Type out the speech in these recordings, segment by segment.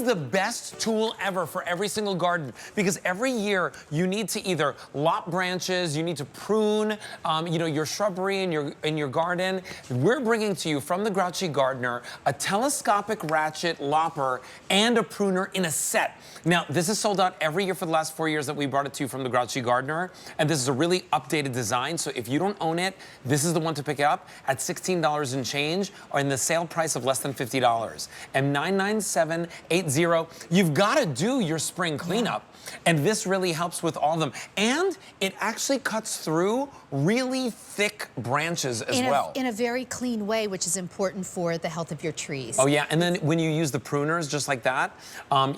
the best tool ever for every single garden because every year you need to either lop branches, you need to prune, you know, your shrubbery in your garden. We're bringing to you from the Grouchy Gardener a telescopic ratchet, lopper, and a pruner in a set. Now, this is sold out every year for the last 4 years that we brought it to you from the Grouchy Gardener, and this is a really updated design, so if you don't own it, this is the one to pick up at $16 and change, or in the sale price of less than $50. And 99780, you've got to do your spring cleanup. And this really helps with all of them. And it actually cuts through really thick branches as well. In a very clean way, which is important for the health of your trees. Oh yeah, and then when you use the pruners just like that,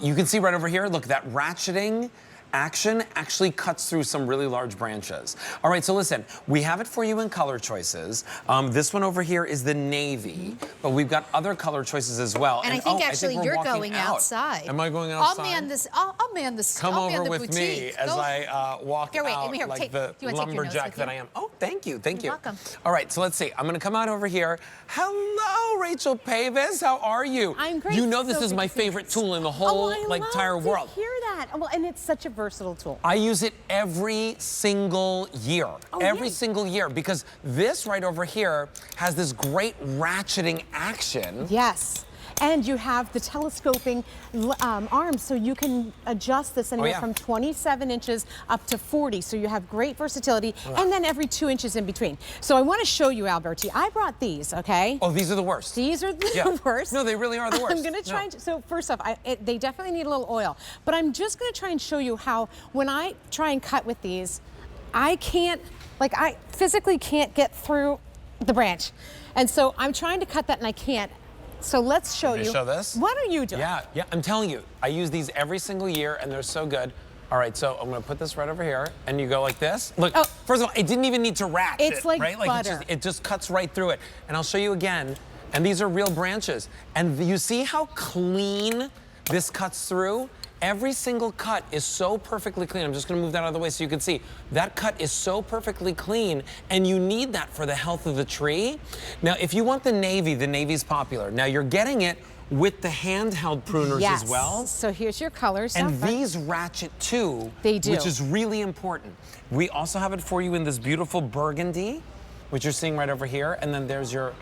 you can see right over here, look, that ratcheting action actually cuts through some really large branches. All right, so listen, we have it for you in color choices. This one over here is the navy, but we've got other color choices as well. And I think actually you're going outside. Am I going outside? I'll man this. I'll man this. Come I'll man over the with boutique. me as I walk out like the lumberjack that I am. Oh, thank you, thank you. You're welcome. All right, so let's see. I'm gonna come out over here. Hello, Rachel Pavis. How are you? I'm great. You know this is my favorite tool in the whole entire world. Hear that? Well, and it's such a versatile tool. I use it every single year, every single year, because this right over here has this great ratcheting action. Yes. And you have the telescoping arms, so you can adjust this anywhere from 27 inches up to 40. So you have great versatility, and then every 2 inches in between. So I want to show you, Alberti. I brought these, okay? Oh, these are the worst. These are the worst. No, they really are the worst. I'm going to try. So first off, they definitely need a little oil. But I'm just going to try and show you how, when I try and cut with these, I can't, I physically can't get through the branch. And so I'm trying to cut that, and I can't. So let's show you. Show this? What are you doing? Yeah, I'm telling you, I use these every single year, and they're so good. All right, so I'm gonna put this right over here, and you go like this. Look, first of all, it didn't even need to ratchet, it's like right? butter. It just cuts right through it. And I'll show you again, and these are real branches. And you see how clean this cuts through? Every single cut is so perfectly clean. I'm just gonna move that out of the way so you can see. That cut is so perfectly clean, and you need that for the health of the tree. Now, if you want the navy's popular. Now, you're getting it with the handheld pruners as well. So here's your colors. And these ratchet too, they do, which is really important. We also have it for you in this beautiful burgundy, which you're seeing right over here, and then there's your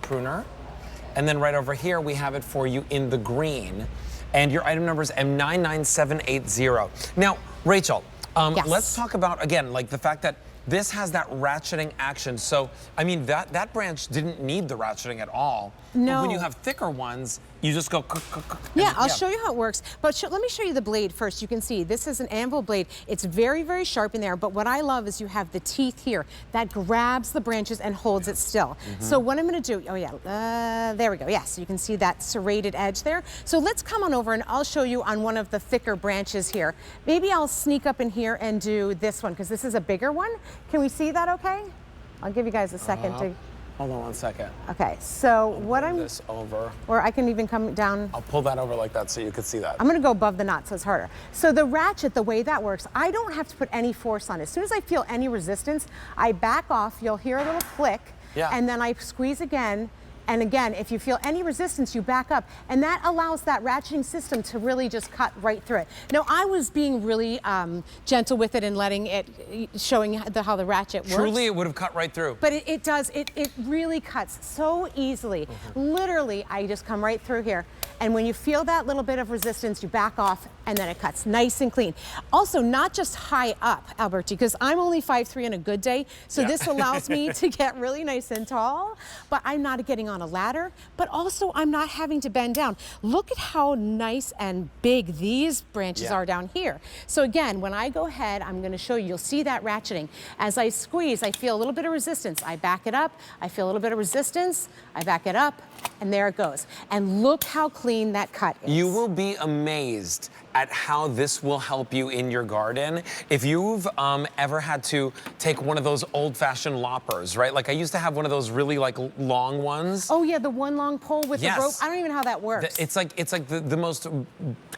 pruner. And then right over here, we have it for you in the green. And your item number is M99780. Now, Rachel, let's talk about, again, like the fact that this has that ratcheting action. So, I mean, that branch didn't need the ratcheting at all. No. But when you have thicker ones, you just go. Yeah, I'll show you how it works. But let me show you the blade first. You can see this is an anvil blade. It's very, very sharp in there. But what I love is you have the teeth here that grabs the branches and holds it still. So what I'm going to do, there we go. Yes, you can see that serrated edge there. So let's come on over and I'll show you on one of the thicker branches here. Maybe I'll sneak up in here and do this one because this is a bigger one. Can we see that okay? I'll give you guys a second to... Hold on 1 second. Okay, so what I'm... this over. Or I can even come down... I'll pull that over like that so you can see that. I'm gonna go above the knot so it's harder. So the ratchet, the way that works, I don't have to put any force on it. As soon as I feel any resistance, I back off, you'll hear a little click, and then I squeeze again. And again, if you feel any resistance, you back up. And that allows that ratcheting system to really just cut right through it. Now, I was being really gentle with it and letting it, showing how the ratchet works. Truly, it would have cut right through. But it does, it really cuts so easily. Literally, I just come right through here. And when you feel that little bit of resistance, you back off and then it cuts nice and clean. Also, not just high up, Alberti, because I'm only 5'3" on a good day. So this allows me to get really nice and tall, but I'm not getting on a ladder, but also I'm not having to bend down. Look at how nice and big these branches are down here. So again, when I go ahead, I'm going to show you, you'll see that ratcheting. As I squeeze, I feel a little bit of resistance. I back it up, I feel a little bit of resistance, I back it up, and there it goes. And look how clean that cut is. You will be amazed at how this will help you in your garden. If you've ever had to take one of those old-fashioned loppers, right? Like I used to have one of those really like long ones. use. Oh yeah, the one long pole with the rope. I don't even know how that works. It's like the most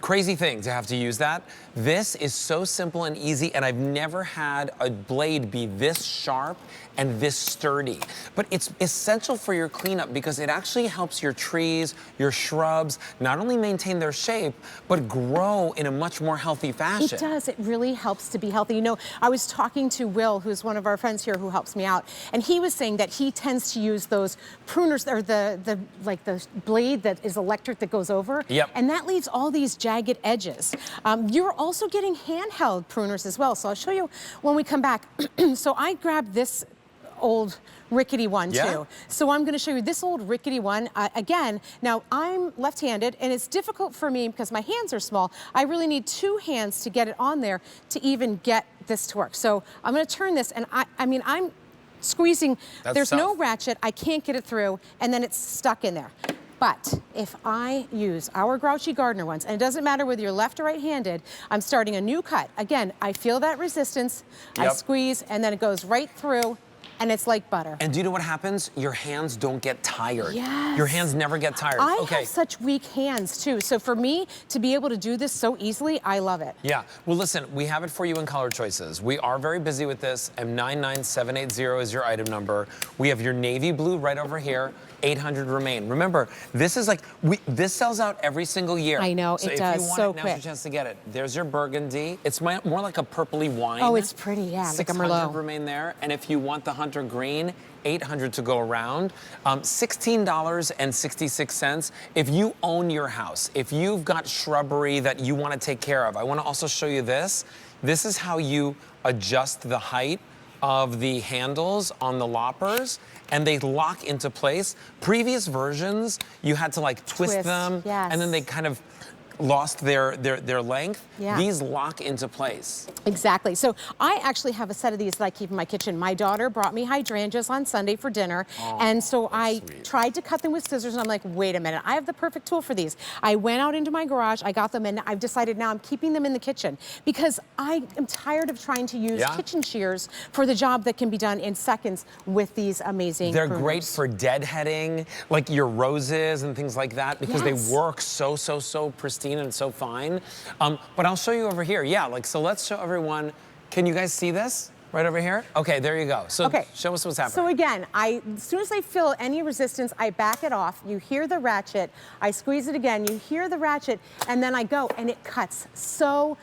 crazy thing to have to use that. This is so simple and easy, and I've never had a blade be this sharp and this sturdy. But it's essential for your cleanup because it actually helps your trees, your shrubs, not only maintain their shape, but grow in a much more healthy fashion. It does. It really helps to be healthy. You know, I was talking to Will, who's one of our friends here who helps me out, and he was saying that he tends to use those pruners, or the blade that is electric that goes over. Yep. And that leaves all these jagged edges. You're also getting handheld pruners as well. So I'll show you when we come back. So I grabbed this old rickety one too. So I'm going to show you this old rickety one. Again, now I'm left-handed and it's difficult for me because my hands are small. I really need two hands to get it on there to even get this to work. So I'm going to turn this, and I mean, I'm squeezing. There's no ratchet. I can't get it through, and then it's stuck in there. But if I use our Grouchy Gardener ones, and it doesn't matter whether you're left or right-handed, I'm starting a new cut. Again, I feel that resistance. I squeeze, and then it goes right through. And it's like butter. And do you know what happens? Your hands don't get tired. Yes. Your hands never get tired. I have such weak hands too. So for me to be able to do this so easily, I love it. Yeah. Well, listen, we have it for you in color choices. We are very busy with this. M99780 is your item number. We have your navy blue right over here. 800 remain. Remember, this is like, this sells out every single year. I know, so it does, if you want so it, now's quick. your chance to get it. There's your burgundy. It's more like a purpley wine. Oh, it's pretty, yeah, like a 600 Merlot. remain there. And if you want the hunter green, 800 to go around. $16.66 if you own your house. If you've got shrubbery that you want to take care of. I want to also show you this. This is how you adjust the height of the handles on the loppers, and they lock into place. Previous versions, you had to like twist them, and then they kind of lost their length. These lock into place. Exactly. So I actually have a set of these that I keep in my kitchen. My daughter brought me hydrangeas on Sunday for dinner, and so I tried to cut them with scissors, and I'm like, wait a minute, I have the perfect tool for these. I went out into my garage, I got them, and I've decided now I'm keeping them in the kitchen because I am tired of trying to use kitchen shears for the job that can be done in seconds with these amazing They're pruners. great for deadheading, like your roses and things like that, because they work so pristine and so fine. But I'll show you over here. Yeah, like, so let's show everyone. Can you guys see this? Right over here? Okay, there you go. So show us what's happening. So again, as soon as I feel any resistance, I back it off. You hear the ratchet. I squeeze it again. You hear the ratchet, and then I go, and it cuts so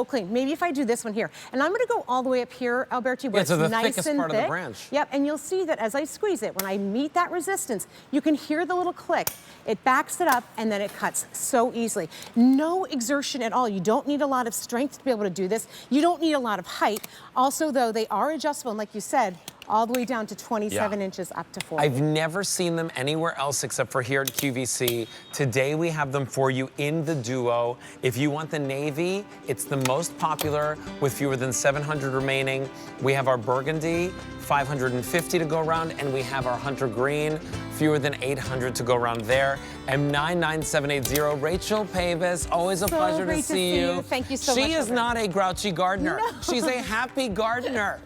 clean. Maybe if I do this one here. And I'm going to go all the way up here, Alberti, where it's the nice thickest and part thick. of the branch. Yep, and you'll see that as I squeeze it, when I meet that resistance, you can hear the little click. It backs it up, and then it cuts so easily. No exertion at all. You don't need a lot of strength to be able to do this. You don't need a lot of height. Also, though, they are adjustable, and like you said, all the way down to 27 inches up to 40. I've never seen them anywhere else except for here at QVC. Today we have them for you in the duo. If you want the navy, it's the most popular with fewer than 700 remaining. We have our burgundy, 550 to go around, and we have our hunter green, fewer than 800 to go around there. M99780, Rachel Pavis, always a pleasure to see you. Thank you so much. She is not a grouchy gardener. No. She's a happy gardener.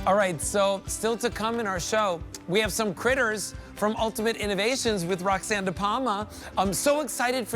All right, so still to come in our show, we have some critters from Ultimate Innovations with Roxanne De Palma. I'm so excited for